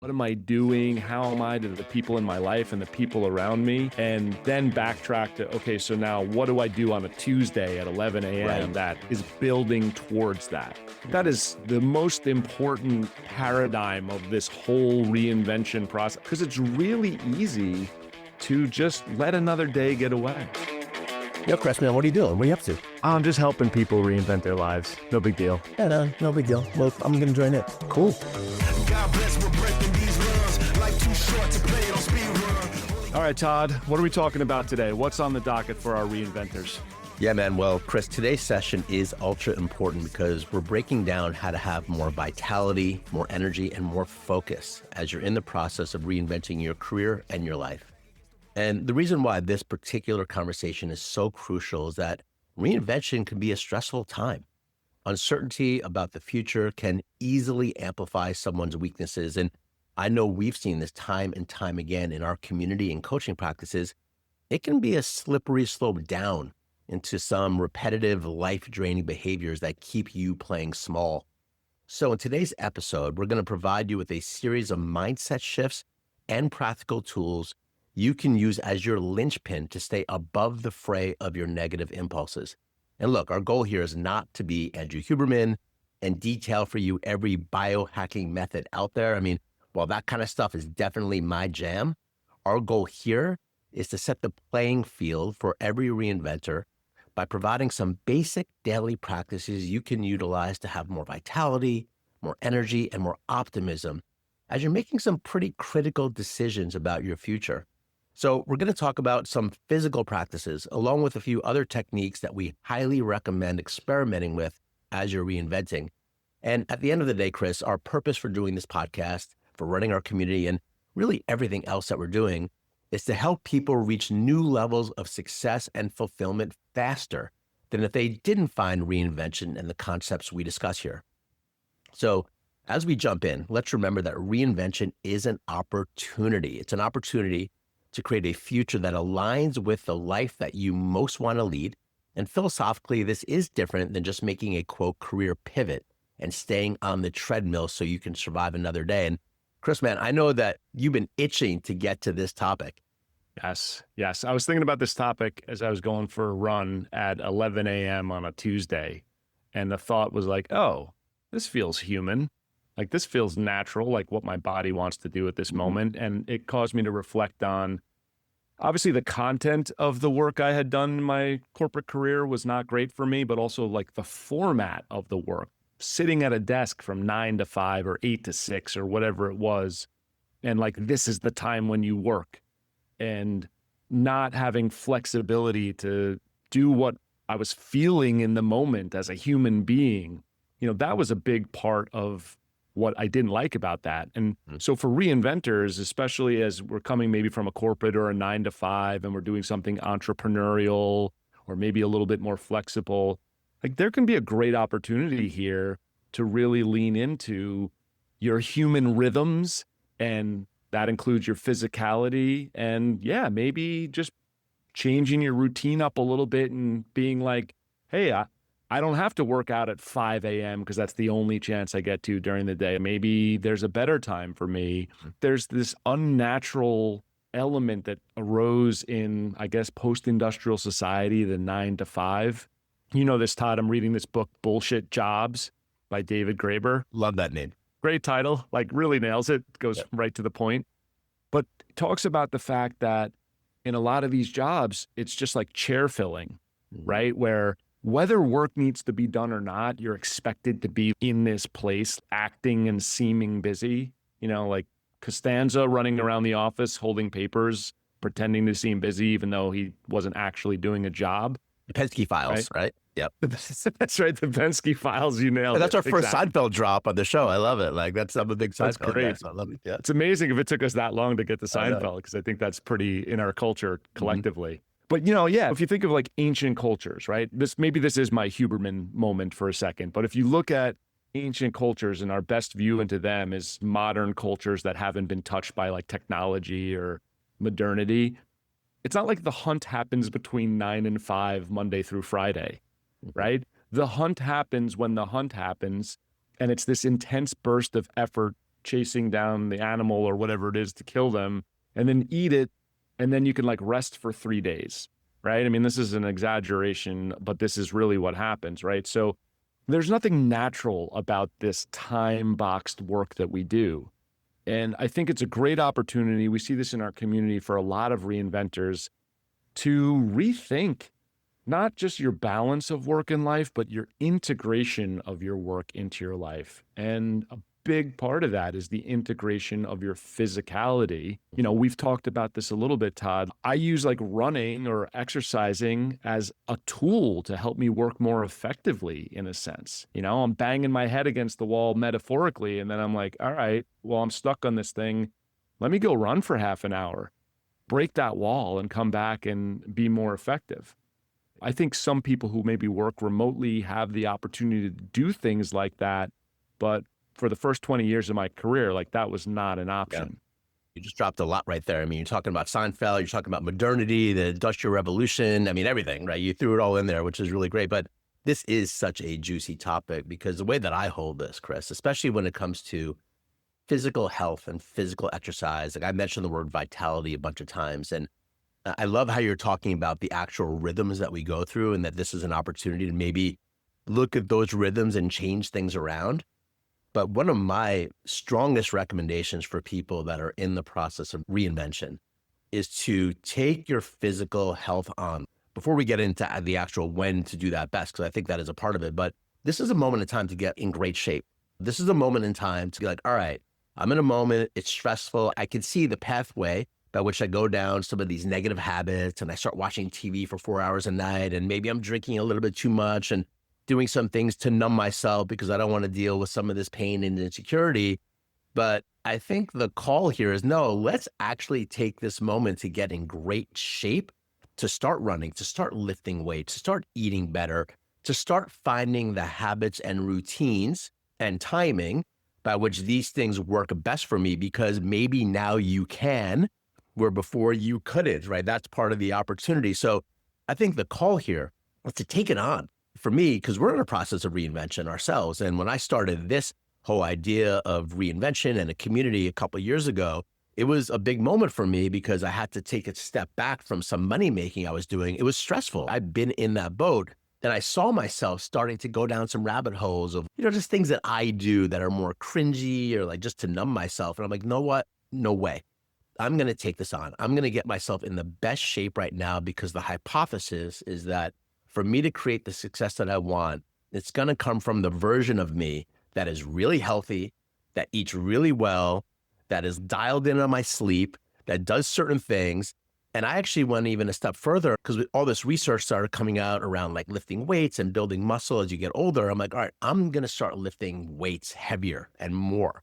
What am I doing? How am I to the people in my life and the people around me? And then backtrack to, okay, so now what do I do on a Tuesday at 11 a.m. Right. that is building towards that? That is the most important paradigm of this whole reinvention process, because it's really easy to just let another day get away. Yo, Chris, man, what are you doing? What are you up to? I'm just helping people reinvent their lives. No big deal. Yeah, no big deal. Well, I'm going to join it. Cool. God bless, we're breaking these runs. Life too short to play it on speed run. All right, Todd, what are we talking about today? What's on the docket for our reinventors? Yeah, man. Well, Chris, today's session is ultra important because we're breaking down how to have more vitality, more energy, and more focus as you're in the process of reinventing your career and your life. And the reason why this particular conversation is so crucial is that reinvention can be a stressful time. Uncertainty about the future can easily amplify someone's weaknesses. And I know we've seen this time and time again in our community and coaching practices. It can be a slippery slope down into some repetitive, life-draining behaviors that keep you playing small. So in today's episode, we're going to provide you with a series of mindset shifts and practical tools you can use as your linchpin to stay above the fray of your negative impulses. And look, our goal here is not to be Andrew Huberman and detail for you every biohacking method out there. I mean, while that kind of stuff is definitely my jam, our goal here is to set the playing field for every reinventor by providing some basic daily practices you can utilize to have more vitality, more energy, and more optimism as you're making some pretty critical decisions about your future. So we're going to talk about some physical practices along with a few other techniques that we highly recommend experimenting with as you're reinventing. And at the end of the day, Chris, our purpose for doing this podcast, for running our community, and really everything else that we're doing is to help people reach new levels of success and fulfillment faster than if they didn't find reinvention and the concepts we discuss here. So as we jump in, let's remember that reinvention is an opportunity. It's an opportunity to create a future that aligns with the life that you most want to lead. And philosophically, this is different than just making a quote career pivot and staying on the treadmill so you can survive another day. And Chris, man, I know that you've been itching to get to this topic. Yes. I was thinking about this topic as I was going for a run at 11 a.m. on a Tuesday. And the thought was like, oh, this feels human. Like this feels natural, like what my body wants to do at this moment. And it caused me to reflect on, obviously the content of the work I had done in my corporate career was not great for me, but also like the format of the work, sitting at a desk from 9 to 5 or 8 to 6 or whatever it was. And like, this is the time when you work, and not having flexibility to do what I was feeling in the moment as a human being. You know, that was a big part of what I didn't like about that. And so for reinventors, especially as we're coming maybe from a corporate or a 9 to 5 and we're doing something entrepreneurial or maybe a little bit more flexible, like there can be a great opportunity here to really lean into your human rhythms, and that includes your physicality, and yeah, maybe just changing your routine up a little bit and being like, hey, I don't have to work out at 5 a.m. because that's the only chance I get to during the day. Maybe there's a better time for me. There's this unnatural element that arose in, I guess, post-industrial society, the 9 to 5. You know this, Todd, I'm reading this book, Bullshit Jobs by David Graeber. Love that name. Great title, like really nails it, goes right to the point. But it talks about the fact that in a lot of these jobs, it's just like chair filling, right? Where whether work needs to be done or not, you're expected to be in this place, acting and seeming busy, you know, like Costanza running around the office, holding papers, pretending to seem busy, even though he wasn't actually doing a job. The Penske Files, right? Yep. That's right. The Penske Files, you nailed it. That's our first Exactly. Seinfeld drop on the show. I love it. Like I'm a big That's Seinfeld great. guy, so I love it. Yeah. It's amazing if it took us that long to get to I know. Seinfeld, because I think that's pretty in our culture collectively. But, you know, yeah, if you think of like ancient cultures, right? Maybe this is my Huberman moment for a second, but if you look at ancient cultures and our best view into them is modern cultures that haven't been touched by like technology or modernity, it's not like the hunt happens between 9 and 5, Monday through Friday, right? The hunt happens when the hunt happens, and it's this intense burst of effort chasing down the animal or whatever it is to kill them, and then eat it, and then you can like rest for 3 days, right? I mean, this is an exaggeration, but this is really what happens, right? So there's nothing natural about this time-boxed work that we do. And I think it's a great opportunity. We see this in our community for a lot of reinventors to rethink not just your balance of work and life, but your integration of your work into your life. And a big part of that is the integration of your physicality. You know, we've talked about this a little bit, Todd. I use like running or exercising as a tool to help me work more effectively in a sense. You know, I'm banging my head against the wall metaphorically, and then I'm like, all right, well, I'm stuck on this thing. Let me go run for half an hour, break that wall, and come back and be more effective. I think some people who maybe work remotely have the opportunity to do things like that, but for the first 20 years of my career, like that was not an option. Yeah. You just dropped a lot right there. I mean, you're talking about Seinfeld, you're talking about modernity, the Industrial Revolution. I mean, everything, right? You threw it all in there, which is really great. But this is such a juicy topic because the way that I hold this, Chris, especially when it comes to physical health and physical exercise, like I mentioned the word vitality a bunch of times. And I love how you're talking about the actual rhythms that we go through and that this is an opportunity to maybe look at those rhythms and change things around. But one of my strongest recommendations for people that are in the process of reinvention is to take your physical health on. Before we get into the actual when to do that best, because I think that is a part of it, but this is a moment in time to get in great shape. This is a moment in time to be like, all right, I'm in a moment, it's stressful. I can see the pathway by which I go down some of these negative habits and I start watching TV for 4 hours a night, and maybe I'm drinking a little bit too much and doing some things to numb myself because I don't want to deal with some of this pain and insecurity. But I think the call here is no, let's actually take this moment to get in great shape, to start running, to start lifting weights, to start eating better, to start finding the habits and routines and timing by which these things work best for me, because maybe now you can, where before you couldn't, right? That's part of the opportunity. So I think the call here is to take it on. For me, because we're in a process of reinvention ourselves. And when I started this whole idea of reinvention and a community a couple of years ago, it was a big moment for me because I had to take a step back from some money making I was doing. It was stressful. I've been in that boat. And I saw myself starting to go down some rabbit holes of, just things that I do that are more cringy or like just to numb myself. And I'm like, know what? No way. I'm going to take this on. I'm going to get myself in the best shape right now, because the hypothesis is that for me to create the success that I want, it's going to come from the version of me that is really healthy, that eats really well, that is dialed in on my sleep, that does certain things. And I actually went even a step further, because all this research started coming out around like lifting weights and building muscle as you get older. I'm like, all right, I'm going to start lifting weights heavier and more.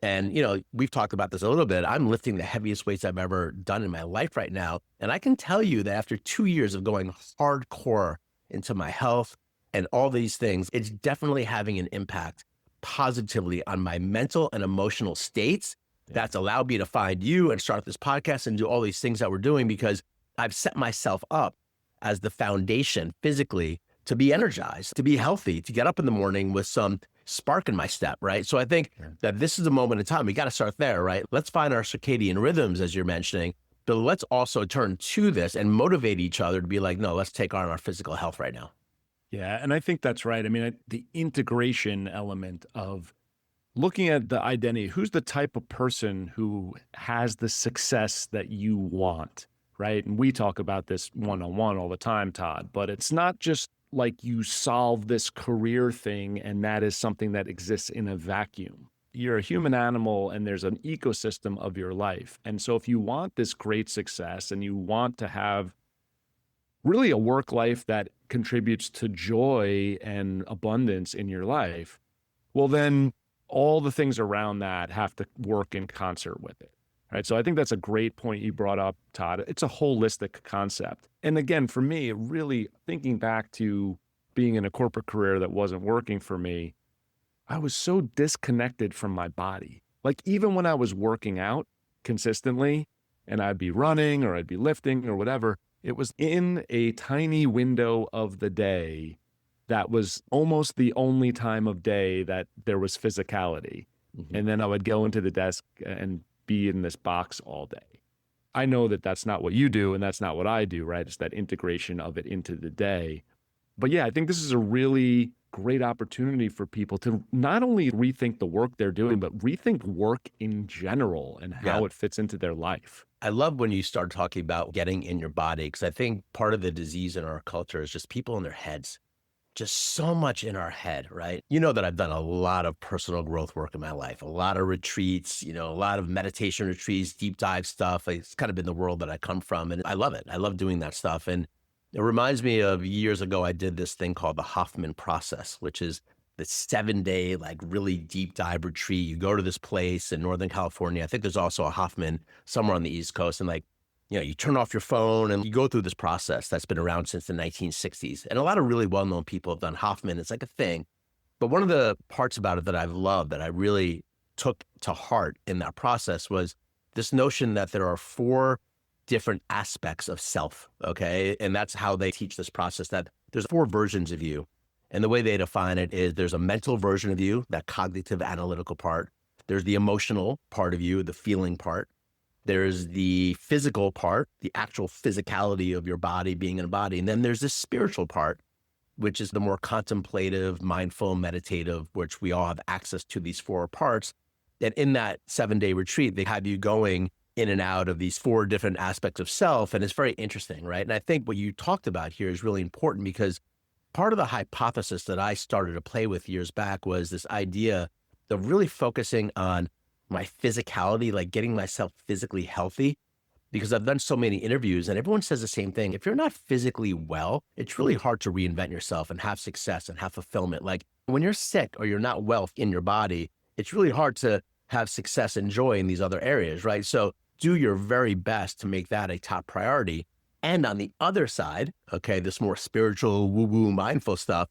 And, we've talked about this a little bit. I'm lifting the heaviest weights I've ever done in my life right now. And I can tell you that after 2 years of going hardcore into my health and all these things, it's definitely having an impact positively on my mental and emotional states. That's allowed me to find you and start this podcast and do all these things that we're doing, because I've set myself up as the foundation physically to be energized, to be healthy, to get up in the morning with some spark in my step, right? So I think that this is a moment in time. We got to start there, right? Let's find our circadian rhythms, as you're mentioning, but let's also turn to this and motivate each other to be like, no, let's take on our physical health right now. Yeah, and I think that's right. I mean, the integration element of looking at the identity, who's the type of person who has the success that you want, right? And we talk about this one-on-one all the time, Todd, but it's not just like you solve this career thing and that is something that exists in a vacuum. You're a human animal and there's an ecosystem of your life. And so if you want this great success and you want to have really a work life that contributes to joy and abundance in your life, well, then all the things around that have to work in concert with it. Right. So I think that's a great point you brought up, Todd. It's a holistic concept. And again, for me, really thinking back to being in a corporate career that wasn't working for me, I was so disconnected from my body. Like even when I was working out consistently and I'd be running or I'd be lifting or whatever, it was in a tiny window of the day that was almost the only time of day that there was physicality. And then I would go into the desk and be in this box all day. I know that that's not what you do and that's not what I do, right? It's that integration of it into the day. But yeah, I think this is a really great opportunity for people to not only rethink the work they're doing, but rethink work in general and how it fits into their life. I love when you start talking about getting in your body, because I think part of the disease in our culture is just people in their heads, just so much in our head, right? You know that I've done a lot of personal growth work in my life, a lot of retreats, a lot of meditation retreats, deep dive stuff. It's kind of been the world that I come from, and I love it. I love doing that stuff. And it reminds me of years ago, I did this thing called the Hoffman process, which is the 7-day, like really deep dive retreat. You go to this place in Northern California. I think there's also a Hoffman somewhere on the East Coast. And you turn off your phone and you go through this process that's been around since the 1960s. And a lot of really well-known people have done Hoffman. It's like a thing. But one of the parts about it that I've loved, that I really took to heart in that process, was this notion that there are 4 different aspects of self, okay? And that's how they teach this process, that there's 4 versions of you. And the way they define it is there's a mental version of you, that cognitive analytical part. There's the emotional part of you, the feeling part. There's the physical part, the actual physicality of your body, being in a body. And then there's this spiritual part, which is the more contemplative, mindful, meditative, which we all have access to these 4 parts. And in that 7-day retreat, they have you going in and out of these 4 different aspects of self. And it's very interesting, right? And I think what you talked about here is really important, because part of the hypothesis that I started to play with years back was this idea of really focusing on my physicality, like getting myself physically healthy, because I've done so many interviews and everyone says the same thing. If you're not physically well, it's really hard to reinvent yourself and have success and have fulfillment. Like when you're sick or you're not well in your body, it's really hard to have success and joy in these other areas, right? So do your very best to make that a top priority. And on the other side, okay, this more spiritual, woo-woo, mindful stuff,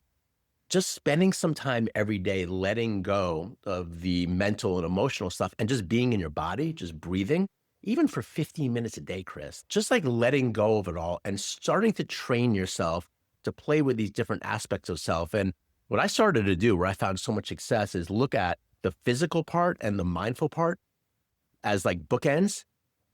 just spending some time every day letting go of the mental and emotional stuff and just being in your body, just breathing, even for 15 minutes a day, Chris, just like letting go of it all and starting to train yourself to play with these different aspects of self. And what I started to do, where I found so much success, is look at the physical part and the mindful part as like bookends.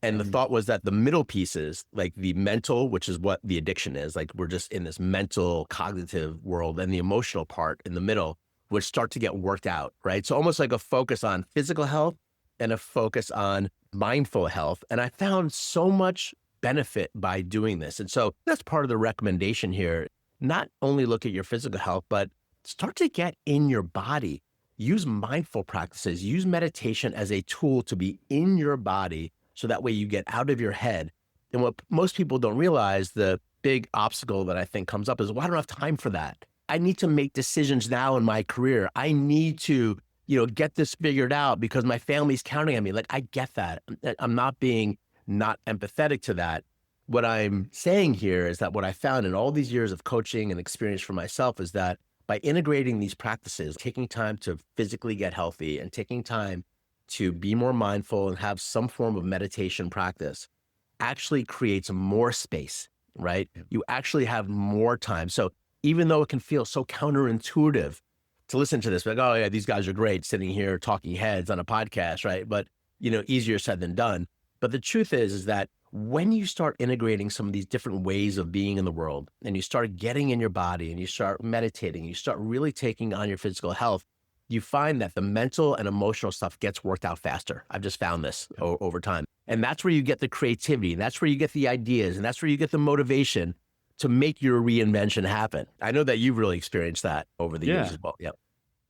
And the thought was that the middle pieces, like the mental, which is what the addiction is, like we're just in this mental cognitive world, and the emotional part in the middle would start to get worked out, right? So almost like a focus on physical health and a focus on mindful health. And I found so much benefit by doing this. And so that's part of the recommendation here. Not only look at your physical health, but start to get in your body. Use mindful practices, use meditation as a tool to be in your body, so that way you get out of your head. And what most people don't realize, the big obstacle that I think comes up is, well, I don't have time for that. I need to make decisions now in my career. I need to, get this figured out because my family's counting on me. Like, I get that. I'm not being not empathetic to that. What I'm saying here is that what I found in all these years of coaching and experience for myself is that by integrating these practices, taking time to physically get healthy and taking time to be more mindful and have some form of meditation practice, actually creates more space, right? You actually have more time. So even though it can feel so counterintuitive to listen to this, like, oh yeah, these guys are great sitting here talking heads on a podcast, right? But, easier said than done. But the truth is that when you start integrating some of these different ways of being in the world, and you start getting in your body and you start meditating, you start really taking on your physical health, you find that the mental and emotional stuff gets worked out faster. I've just found this over time. And that's where you get the creativity, and that's where you get the ideas, and that's where you get the motivation to make your reinvention happen. I know that you've really experienced that over the years as well. Yep.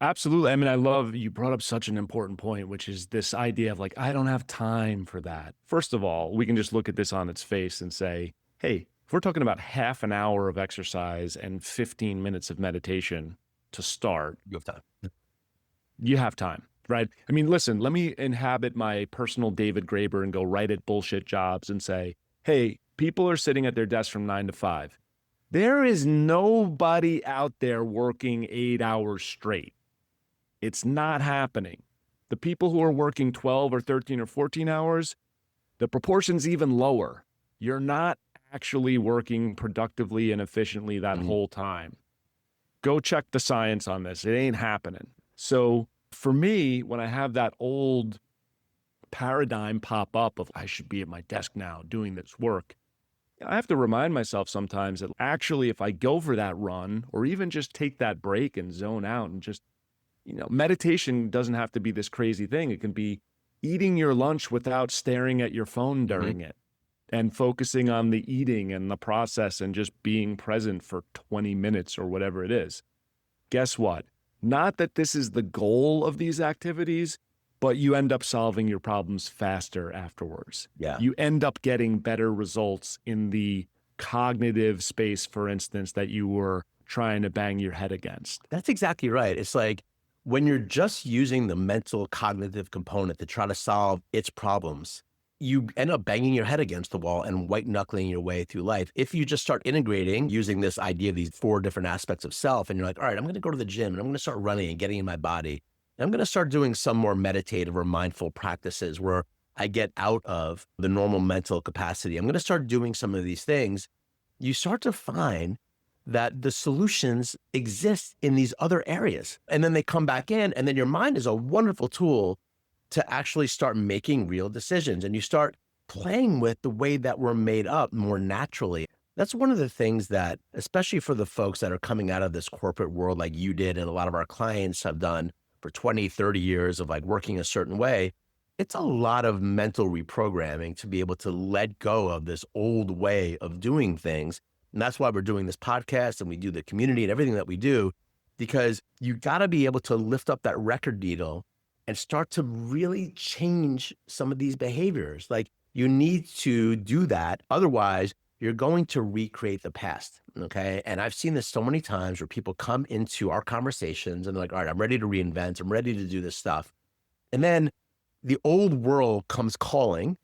Absolutely. I mean, I love you brought up such an important point, which is this idea of like, I don't have time for that. First of all, we can just look at this on its face and say, hey, if we're talking about half an hour of exercise and 15 minutes of meditation to start, You have time. you have time, right? I mean, listen, let me inhabit my personal David Graeber and go right at bullshit jobs and say, hey, people are sitting at their desk from 9 to 5. There is nobody out there working 8 hours straight. It's not happening. The people who are working 12 or 13 or 14 hours, the proportion's even lower. You're not actually working productively and efficiently that whole time. Go check the science on this. It ain't happening. So For me, when I have that old paradigm pop up of I should be at my desk now doing this work, I have to remind myself sometimes that actually, if I go for that run or even just take that break and zone out and just, meditation doesn't have to be this crazy thing. It can be eating your lunch without staring at your phone during it and focusing on the eating and the process and just being present for 20 minutes or whatever it is. Guess what? Not that this is the goal of these activities, but you end up solving your problems faster afterwards. Yeah. You end up getting better results in the cognitive space, for instance, that you were trying to bang your head against. That's exactly right. It's like when you're just using the mental cognitive component to try to solve its problems, you end up banging your head against the wall and white knuckling your way through life. If you just start integrating using this idea of these 4 different aspects of self, and you're like, all right, I'm going to go to the gym and I'm going to start running and getting in my body. And I'm going to start doing some more meditative or mindful practices where I get out of the normal mental capacity. I'm going to start doing some of these things. You start to find that the solutions exist in these other areas. And then they come back in, and then your mind is a wonderful tool to actually start making real decisions. And you start playing with the way that we're made up more naturally. That's one of the things that, especially for the folks that are coming out of this corporate world like you did and a lot of our clients have done for 20, 30 years of like working a certain way, it's a lot of mental reprogramming to be able to let go of this old way of doing things. And that's why we're doing this podcast and we do the community and everything that we do, because you got to be able to lift up that record needle and start to really change some of these behaviors. Like you need to do that. Otherwise, you're going to recreate the past. Okay. And I've seen this so many times where people come into our conversations and they're like, all right, I'm ready to reinvent. I'm ready to do this stuff. And then the old world comes calling,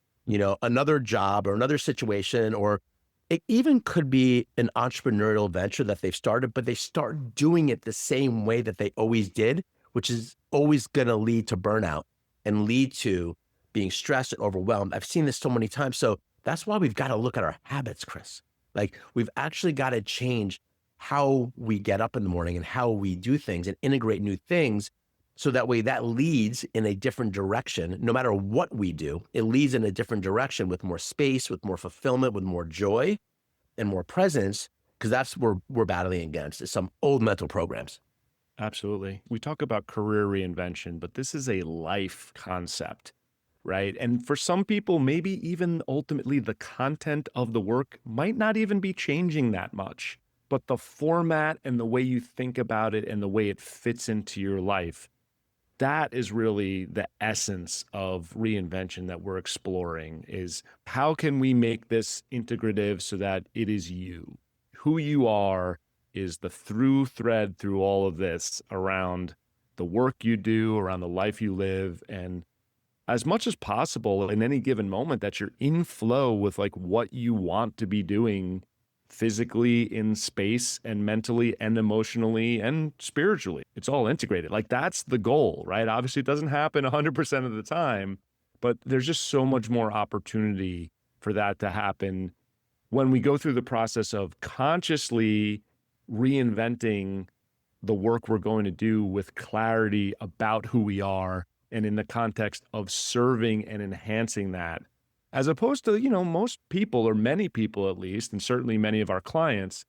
another job or another situation, or it even could be an entrepreneurial venture that they've started, but they start doing it the same way that they always did, which is always going to lead to burnout and lead to being stressed and overwhelmed. I've seen this so many times. So that's why we've got to look at our habits, Chris. Like we've actually got to change how we get up in the morning and how we do things and integrate new things. So that way that leads in a different direction. No matter what we do, it leads in a different direction with more space, with more fulfillment, with more joy and more presence, because that's what we're battling against is some old mental programs. Absolutely. We talk about career reinvention, but this is a life concept, right? And for some people, maybe even ultimately the content of the work might not even be changing that much, but the format and the way you think about it and the way it fits into your life, that is really the essence of reinvention that we're exploring is how can we make this integrative so that it is you? Who you are is the through thread through all of this around the work you do, around the life you live, and as much as possible in any given moment that you're in flow with like what you want to be doing physically in space and mentally and emotionally and spiritually. It's all integrated. Like that's the goal, right? Obviously it doesn't happen 100% of the time, but there's just so much more opportunity for that to happen when we go through the process of consciously reinventing the work we're going to do with clarity about who we are and in the context of serving and enhancing that. As opposed to, most people or many people at least, and certainly many of our clients,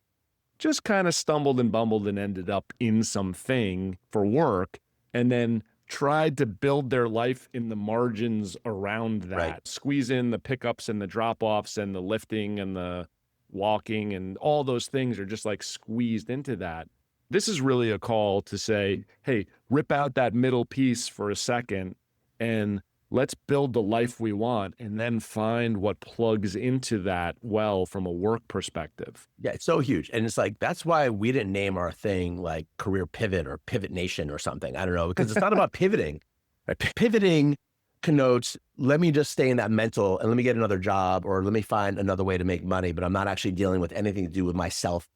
just kind of stumbled and bumbled and ended up in something for work and then tried to build their life in the margins around that. Right. Squeeze in the pickups and the drop-offs and the lifting and the walking and all those things are just like squeezed into that. This is really a call to say, hey, rip out that middle piece for a second and let's build the life we want and then find what plugs into that well from a work perspective. Yeah, it's so huge. And it's like, that's why we didn't name our thing like Career Pivot or Pivot Nation or something. I don't know, because it's not about pivoting. Right? Pivoting connotes, let me just stay in that mental and let me get another job or let me find another way to make money, but I'm not actually dealing with anything to do with myself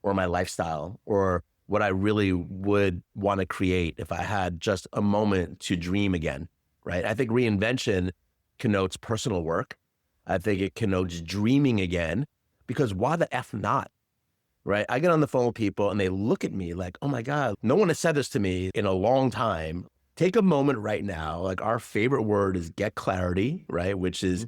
or my lifestyle or what I really would want to create if I had just a moment to dream again. Right? I think reinvention connotes personal work. I think it connotes dreaming again, because why the F not? Right? I get on the phone with people and they look at me like, oh my God, no one has said this to me in a long time. take a moment right now. Like our favorite word is get clarity, right? Which is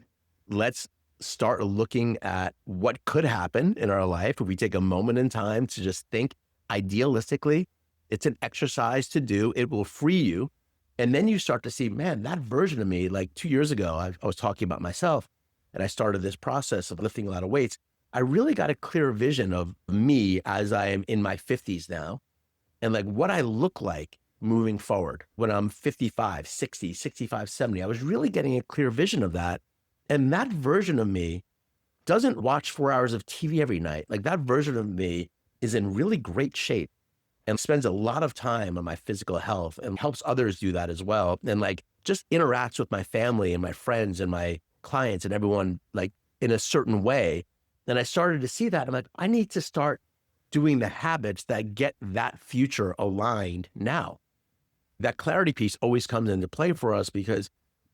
let's start looking at what could happen in our life if we take a moment in time to just think idealistically. It's an exercise to do. It will free you. And then you start to see, man, that version of me, like 2 years ago, I was talking about myself and I started this process of lifting a lot of weights. I really got a clear vision of me as I am in my 50s now and like what I look like moving forward when I'm 55, 60, 65, 70. I was really getting a clear vision of that. And that version of me doesn't watch 4 hours of TV every night. Like that version of me is in really great shape and spends a lot of time on my physical health and helps others do that as well. And like just interacts with my family and my friends and my clients and everyone like in a certain way. And I started to see that. I'm like, I need to start doing the habits that get that future aligned now. That clarity piece always comes into play for us because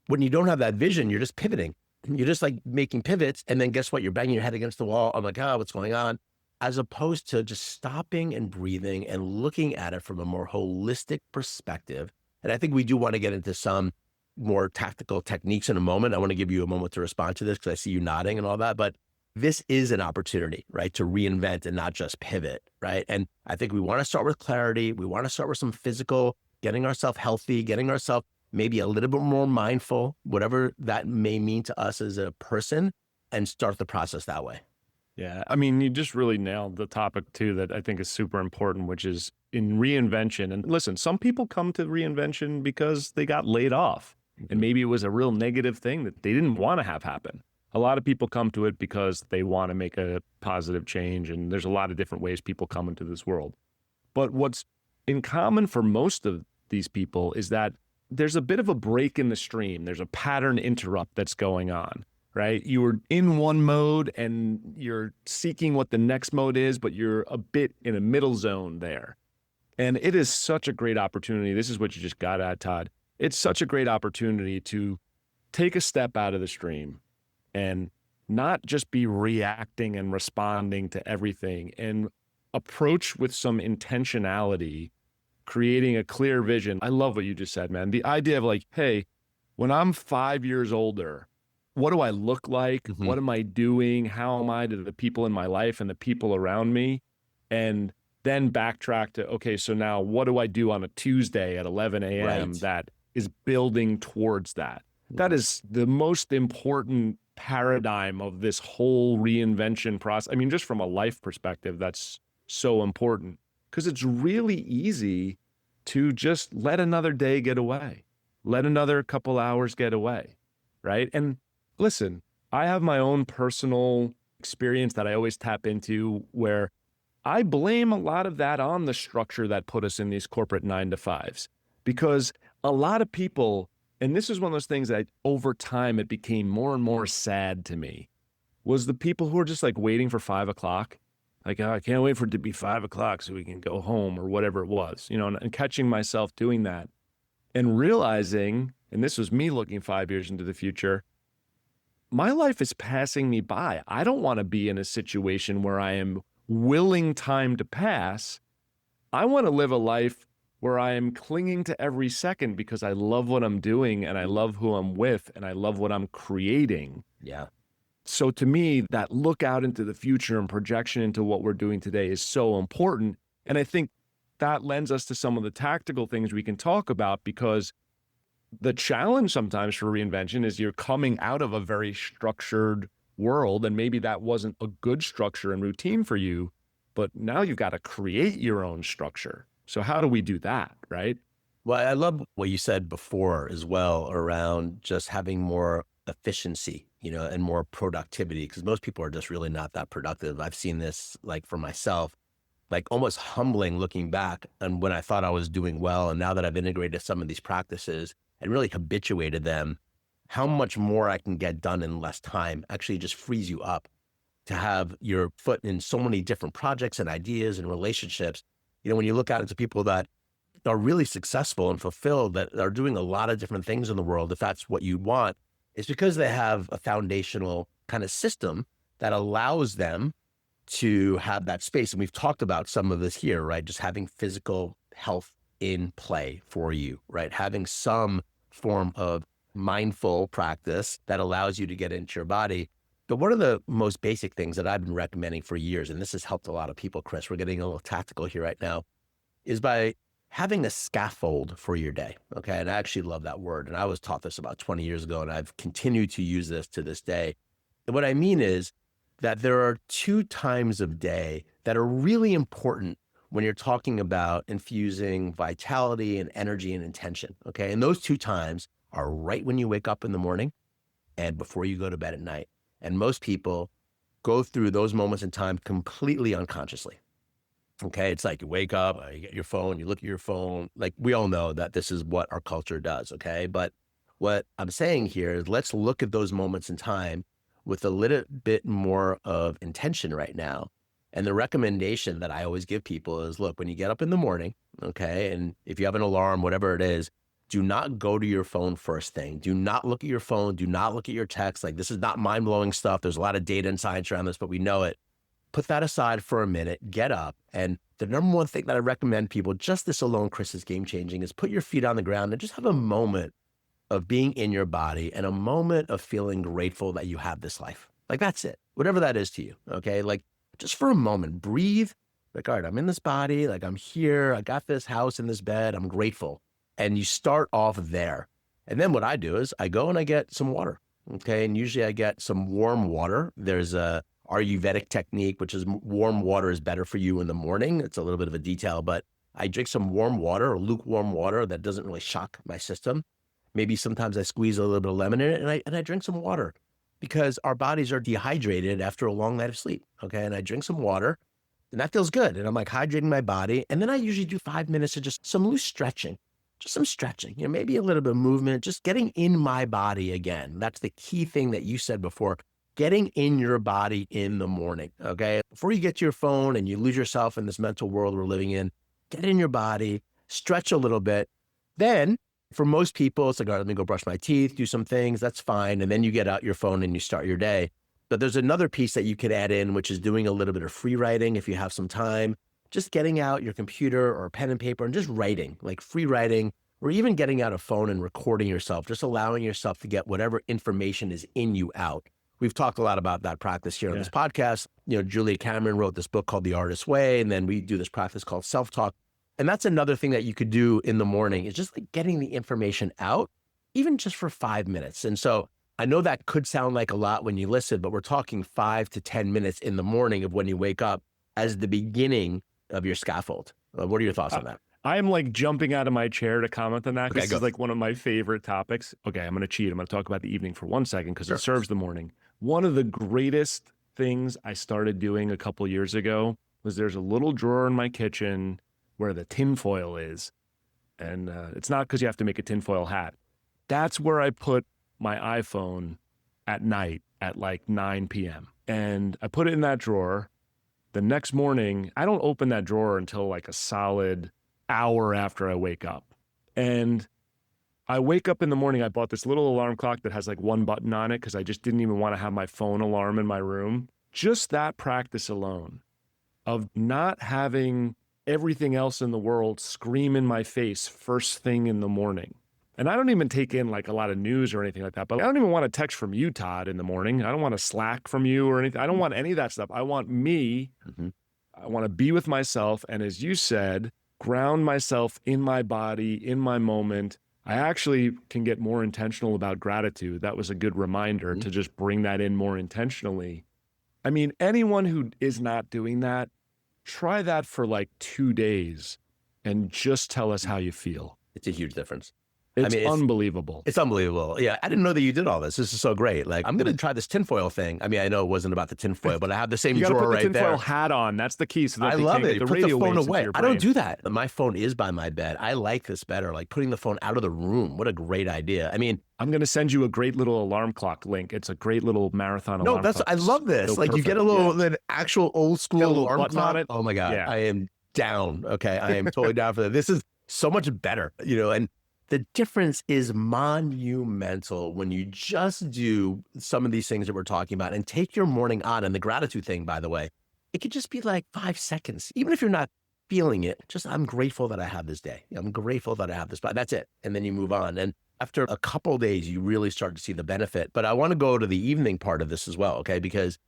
when you don't have that vision, you're just pivoting. You're just like making pivots. And then guess what? You're banging your head against the wall. I'm like, oh, what's going on? As opposed to just stopping and breathing and looking at it from a more holistic perspective. And I think we do want to get into some more tactical techniques in a moment. I want to give you a moment to respond to this because I see you nodding and all that. But this is an opportunity, right, to reinvent and not just pivot, right? And I think we want to start with clarity. We want to start with some physical, getting ourselves healthy, getting ourselves maybe a little bit more mindful, whatever that may mean to us as a person, and start the process that way. Yeah. I mean, you just really nailed the topic too, that I think is super important, which is in reinvention. And listen, some people come to reinvention because they got laid off and maybe it was a real negative thing that they didn't want to have happen. A lot of people come to it because they want to make a positive change. And there's a lot of different ways people come into this world. But what's in common for most of these people is that there's a bit of a break in the stream. There's a pattern interrupt that's going on, right? You were in one mode and you're seeking what the next mode is, but you're a bit in a middle zone there. And it is such a great opportunity. This is what you just got at, Todd. It's such a great opportunity to take a step out of the stream and not just be reacting and responding to everything and approach with some intentionality, creating a clear vision. I love what you just said, man. The idea of like, hey, when I'm 5 years older, what do I look like? Mm-hmm. What am I doing? How am I to the people in my life and the people around me? And then backtrack to, okay, so now what do I do on a Tuesday at 11 a.m. Right. that is building towards that? That is the most important paradigm of this whole reinvention process. I mean, just from a life perspective, that's so important because it's really easy to just let another day get away, let another couple hours get away, right? And listen, I have my own personal experience that I always tap into where I blame a lot of that on the structure that put us in these corporate 9-to-5s because a lot of people, and this is one of those things that over time it became more and more sad to me, was the people who are just like waiting for 5 o'clock. Like, oh, I can't wait for it to be 5 o'clock so we can go home or whatever it was, you know, and catching myself doing that and realizing, and this was me looking 5 years into the future, my life is passing me by. I don't want to be in a situation where I am willing time to pass. I want to live a life where I am clinging to every second because I love what I'm doing and I love who I'm with and I love what I'm creating. Yeah. So to me, that look out into the future and projection into what we're doing today is so important. And I think that lends us to some of the tactical things we can talk about because the challenge sometimes for reinvention is you're coming out of a very structured world and maybe that wasn't a good structure and routine for you, but now you've got to create your own structure. So how do we do that, right? Well, I love what you said before as well around just having more efficiency, you know, and more productivity, because most people are just really not that productive. I've seen this like for myself, like almost humbling looking back and when I thought I was doing well. And now that I've integrated some of these practices and really habituated them, how much more I can get done in less time actually just frees you up to have your foot in so many different projects and ideas and relationships. You know, when you look out into people that are really successful and fulfilled, that are doing a lot of different things in the world, if that's what you want, it's because they have a foundational kind of system that allows them to have that space. And we've talked about some of this here, right? Just having physical health in play for you, right? Having some form of mindful practice that allows you to get into your body. But one of the most basic things that I've been recommending for years, and this has helped a lot of people, Chris, we're getting a little tactical here right now, is by having a scaffold for your day. Okay. And I actually love that word. And I was taught this about 20 years ago, and I've continued to use this to this day. And what I mean is that there are 2 times of day that are really important when you're talking about infusing vitality and energy and intention. Okay. And those 2 times are right when you wake up in the morning and before you go to bed at night. And most people go through those moments in time completely unconsciously. Okay. It's like you wake up, you get your phone, you look at your phone. Like we all know that this is what our culture does. Okay. But what I'm saying here is let's look at those moments in time with a little bit more of intention right now. And the recommendation that I always give people is, look, when you get up in the morning, okay, and if you have an alarm, whatever it is, do not go to your phone first thing. Do not look at your phone. Do not look at your text. Like, this is not mind-blowing stuff. There's a lot of data and science around this, but we know it. Put that aside for a minute, get up. And the number one thing that I recommend people, just this alone, Chris, is game-changing, is put your feet on the ground and just have a moment of being in your body and a moment of feeling grateful that you have this life. Like, that's it. Whatever that is to you, okay? Like, just for a moment, breathe. Like, all right, I'm in this body. Like, I'm here. I got this house and this bed. I'm grateful. And you start off there. And then what I do is I go and I get some water, okay? And usually I get some warm water. There's a Ayurvedic technique, which is warm water is better for you in the morning. It's a little bit of a detail, but I drink some warm water or lukewarm water that doesn't really shock my system. Maybe sometimes I squeeze a little bit of lemon in it and I drink some water because our bodies are dehydrated after a long night of sleep, okay? And I drink some water and that feels good. And I'm like hydrating my body. And then I usually do 5 minutes of just some loose stretching. Just some stretching, maybe a little bit of movement, just getting in my body again. That's the key thing that you said before, getting in your body in the morning, okay? Before you get to your phone and you lose yourself in this mental world we're living in, get in your body, stretch a little bit. Then for most people, it's like, all right, let me go brush my teeth, do some things, that's fine. And then you get out your phone and you start your day. But there's another piece that you could add in, which is doing a little bit of free writing if you have some time. Just getting out your computer or pen and paper and just writing, like free writing, or even getting out a phone and recording yourself, just allowing yourself to get whatever information is in you out. We've talked a lot about that practice here on this podcast. Julia Cameron wrote this book called The Artist's Way, and then we do this practice called self-talk. And that's another thing that you could do in the morning is just like getting the information out, even just for 5 minutes. And so I know that could sound like a lot when you listen, but we're talking 5 to 10 minutes in the morning of when you wake up as the beginning of your scaffold. What are your thoughts on that? I'm like jumping out of my chair to comment on that. Okay, this is like one of my favorite topics. Okay, I'm going to cheat. I'm going to talk about the evening for 1 second because it serves the morning. One of the greatest things I started doing a couple years ago was there's a little drawer in my kitchen where the tinfoil is. And it's not because you have to make a tinfoil hat. That's where I put my iPhone at night at like 9 p.m. And I put it in that drawer. The next morning, I don't open that drawer until like a solid hour after I wake up. And I wake up in the morning, I bought this little alarm clock that has like one button on it because I just didn't even want to have my phone alarm in my room. Just that practice alone of not having everything else in the world scream in my face first thing in the morning. And I don't even take in like a lot of news or anything like that, but I don't even want a text from you, Todd, in the morning. I don't want a Slack from you or anything. I don't want any of that stuff. I want me. I want to be with myself. And as you said, ground myself in my body, in my moment. I actually can get more intentional about gratitude. That was a good reminder to just bring that in more intentionally. I mean, anyone who is not doing that, try that for like 2 days and just tell us how you feel. It's a huge difference. It's unbelievable. It's unbelievable. Yeah. I didn't know that you did all this. This is so great. Like, I'm going to try this tinfoil thing. I mean, I know it wasn't about the tinfoil, but I have the same drawer right there. You got to put the tinfoil hat on. That's the key. So that I love it. The put radio the phone waves away. into your I don't brain. do that. My phone is by my bed. I like this better. Like putting the phone out of the room. What a great idea. I mean, I'm going to send you a great little alarm clock link. It's a great little marathon alarm clock. I love this. So like perfect. You get a little, an actual old school alarm button clock. on it. Oh my God. Yeah. I am down. Okay. I am totally down for that. This is so much better, and the difference is monumental when you just do some of these things that we're talking about and take your morning on. And the gratitude thing, by the way, it could just be like 5 seconds. Even if you're not feeling it. Just, I'm grateful that I have this day. I'm grateful that I have this, but that's it. And then you move on. And after a couple of days, you really start to see the benefit. But I want to go to the evening part of this as well, okay? Because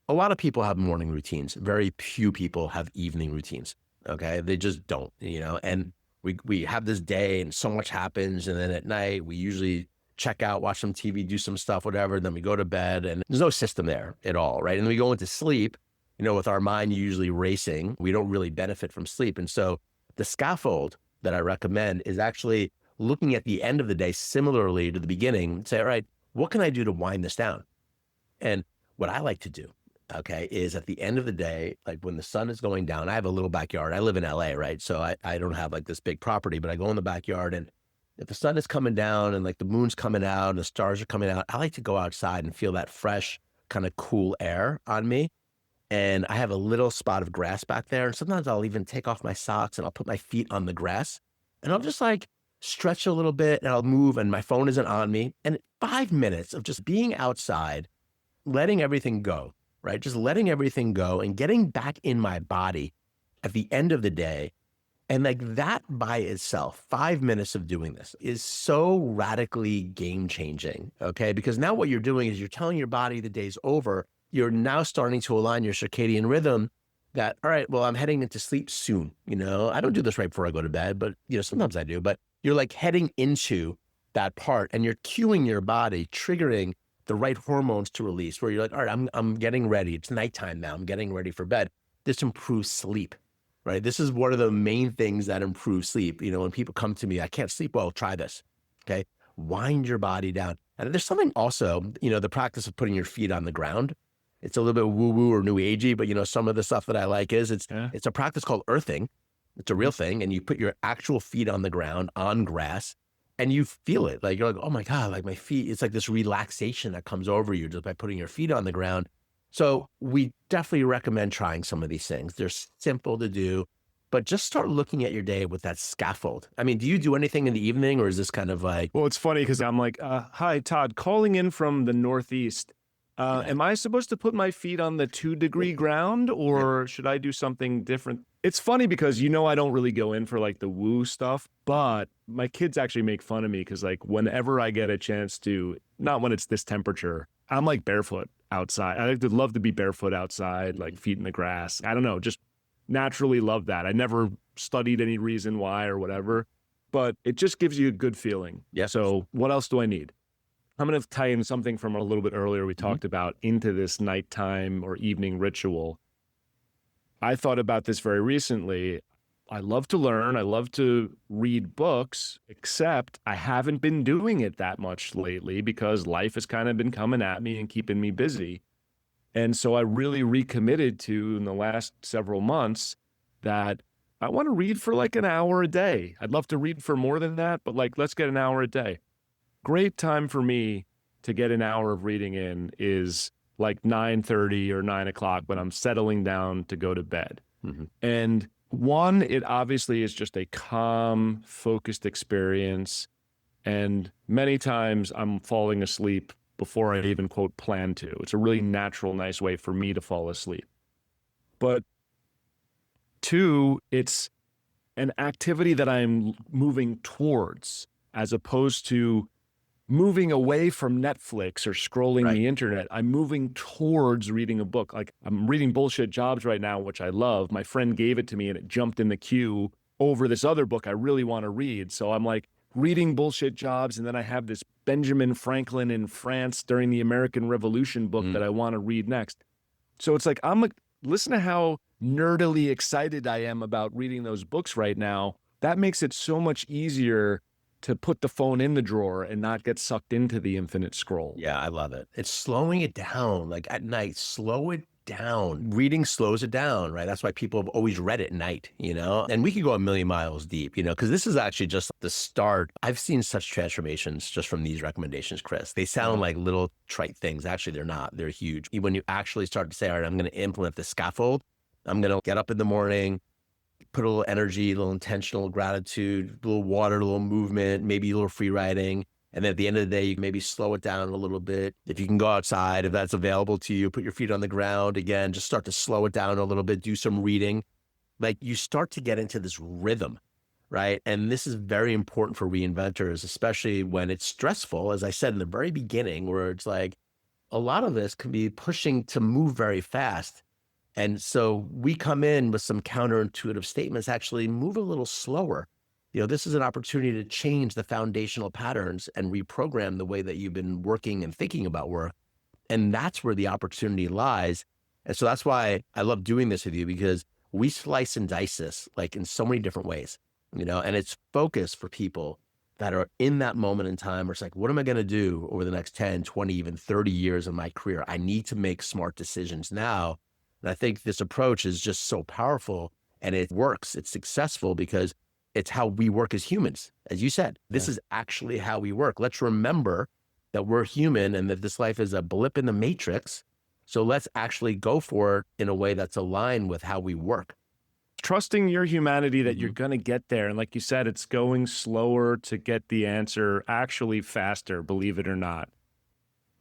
a lot of people have morning routines. Very few people have evening routines, okay? They just don't, and we have this day and so much happens. And then at night, we usually check out, watch some TV, do some stuff, whatever. Then we go to bed and there's no system there at all, right? And then we go into sleep, with our mind usually racing. We don't really benefit from sleep. And so the scaffold that I recommend is actually looking at the end of the day, similarly to the beginning, and say, all right, what can I do to wind this down? And what I like to do, okay, is at the end of the day, like when the sun is going down, I have a little backyard. I live in LA, right? So I don't have like this big property, but I go in the backyard, and if the sun is coming down and like the moon's coming out and the stars are coming out, I like to go outside and feel that fresh, kind of cool air on me. And I have a little spot of grass back there. And sometimes I'll even take off my socks and I'll put my feet on the grass and I'll just like stretch a little bit and I'll move, and my phone isn't on me. And 5 minutes of just being outside, letting everything go, right? Just letting everything go and getting back in my body at the end of the day. And like that by itself, 5 minutes of doing this is so radically game changing, okay? Because now what you're doing is you're telling your body the day's over. You're now starting to align your circadian rhythm that, all right, well, I'm heading into sleep soon. I don't do this right before I go to bed, but sometimes I do. But you're like heading into that part and you're cueing your body, triggering the right hormones to release, where you're like, all right, I'm getting ready. It's nighttime now. I'm getting ready for bed. This improves sleep, right? This is one of the main things that improve sleep. When people come to me, I can't sleep well, try this, okay? Wind your body down. And there's something also, the practice of putting your feet on the ground. It's a little bit woo-woo or new agey, but some of the stuff that I like is it's a practice called earthing. It's a real thing. And you put your actual feet on the ground on grass and you feel it. Like you're like, oh my God, like my feet, it's like this relaxation that comes over you just by putting your feet on the ground. So we definitely recommend trying some of these things. They're simple to do, but just start looking at your day with that scaffold. I mean, do you do anything in the evening, or is this kind of like? Well, it's funny because I'm like, hi, Todd, calling in from the Northeast. Am I supposed to put my feet on the 2-degree ground, or should I do something different? It's funny because, I don't really go in for like the woo stuff, but my kids actually make fun of me because like whenever I get a chance to, not when it's this temperature, I'm like barefoot outside. I would love to be barefoot outside, like feet in the grass. I don't know, just naturally love that. I never studied any reason why or whatever, but it just gives you a good feeling. Yeah. So what else do I need? I'm going to tie in something from a little bit earlier we talked about into this nighttime or evening ritual. I thought about this very recently. I love to learn. I love to read books, except I haven't been doing it that much lately because life has kind of been coming at me and keeping me busy. And so I really recommitted to, in the last several months, that I want to read for like an hour a day. I'd love to read for more than that, but like, let's get an hour a day. Great time for me to get an hour of reading in is like 9:30 or 9 o'clock when I'm settling down to go to bed. Mm-hmm. And one, it obviously is just a calm, focused experience. And many times I'm falling asleep before I even, quote, plan to. It's a really natural, nice way for me to fall asleep. But two, it's an activity that I'm moving towards as opposed to moving away from Netflix or scrolling the internet. I'm moving towards reading a book. Like I'm reading Bullshit Jobs right now, which I love. My friend gave it to me and it jumped in the queue over this other book I really want to read. So I'm like reading Bullshit Jobs. And then I have this Benjamin Franklin in France during the American Revolution book that I want to read next. So it's like, listen to how nerdily excited I am about reading those books right now. That makes it so much easier to put the phone in the drawer and not get sucked into the infinite scroll. Yeah, I love it. It's slowing it down. Like at night, slow it down. Reading slows it down, right? That's why people have always read at night, And we could go a million miles deep, because this is actually just the start. I've seen such transformations just from these recommendations, Chris. They sound like little trite things. Actually, they're not. They're huge. When you actually start to say, all right, I'm going to implement the scaffold. I'm going to get up in the morning, put a little energy, a little intentional gratitude, a little water, a little movement, maybe a little free writing. And then at the end of the day, you can maybe slow it down a little bit. If you can go outside, if that's available to you, put your feet on the ground. Again, just start to slow it down a little bit, do some reading. like you start to get into this rhythm, right? And this is very important for reinventors, especially when it's stressful, as I said in the very beginning, where it's like a lot of this can be pushing to move very fast. And so we come in with some counterintuitive statements, actually move a little slower. This is an opportunity to change the foundational patterns and reprogram the way that you've been working and thinking about work. And that's where the opportunity lies. And so that's why I love doing this with you, because we slice and dice this like in so many different ways, and it's focused for people that are in that moment in time where it's like, what am I going to do over the next 10, 20, even 30 years of my career? I need to make smart decisions now. And I think this approach is just so powerful, and it works. It's successful because it's how we work as humans. As you said, this is actually how we work. Let's remember that we're human and that this life is a blip in the matrix. So let's actually go for it in a way that's aligned with how we work. Trusting your humanity that you're going to get there. And like you said, it's going slower to get the answer, actually faster, believe it or not.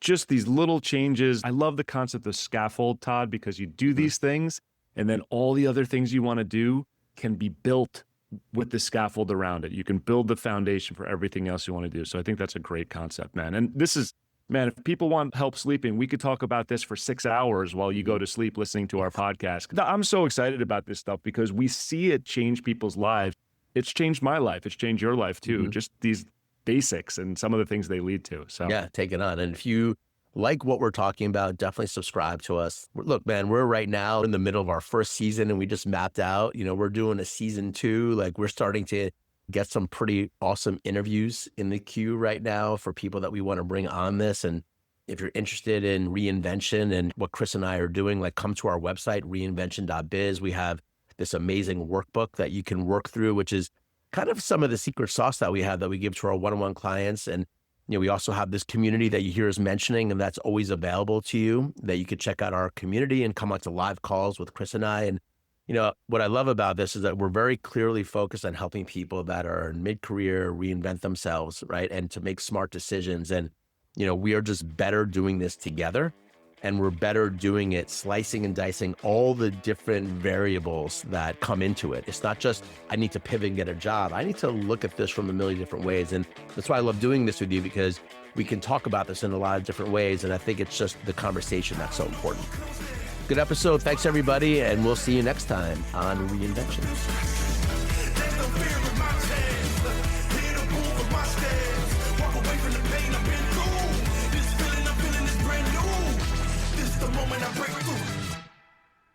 Just these little changes. I love the concept of scaffold, Todd, because you do these things and then all the other things you want to do can be built with the scaffold around it. You can build the foundation for everything else you want to do. So I think that's a great concept, man. And this is, man, if people want help sleeping, we could talk about this for 6 hours while you go to sleep listening to our podcast. I'm so excited about this stuff because we see it change people's lives. It's changed my life. It's changed your life too. Just these basics and some of the things they lead to. So yeah, take it on. And if you like what we're talking about, definitely subscribe to us. Look, man, we're right now in the middle of our first season and we just mapped out, we're doing a season 2. Like we're starting to get some pretty awesome interviews in the queue right now for people that we want to bring on this. And if you're interested in reinvention and what Chris and I are doing, like come to our website, reinvention.biz. We have this amazing workbook that you can work through, which is kind of some of the secret sauce that we have that we give to our one-on-one clients. And we also have this community that you hear us mentioning, and that's always available to you, that you could check out our community and come out to live calls with Chris and I. And what I love about this is that we're very clearly focused on helping people that are in mid-career reinvent themselves, right? And to make smart decisions. And, we are just better doing this together, and we're better doing it, slicing and dicing all the different variables that come into it. It's not just, I need to pivot and get a job. I need to look at this from a million different ways. And that's why I love doing this with you, because we can talk about this in a lot of different ways. And I think it's just the conversation that's so important. Good episode. Thanks, everybody. And we'll see you next time on Reinvention. Moment I break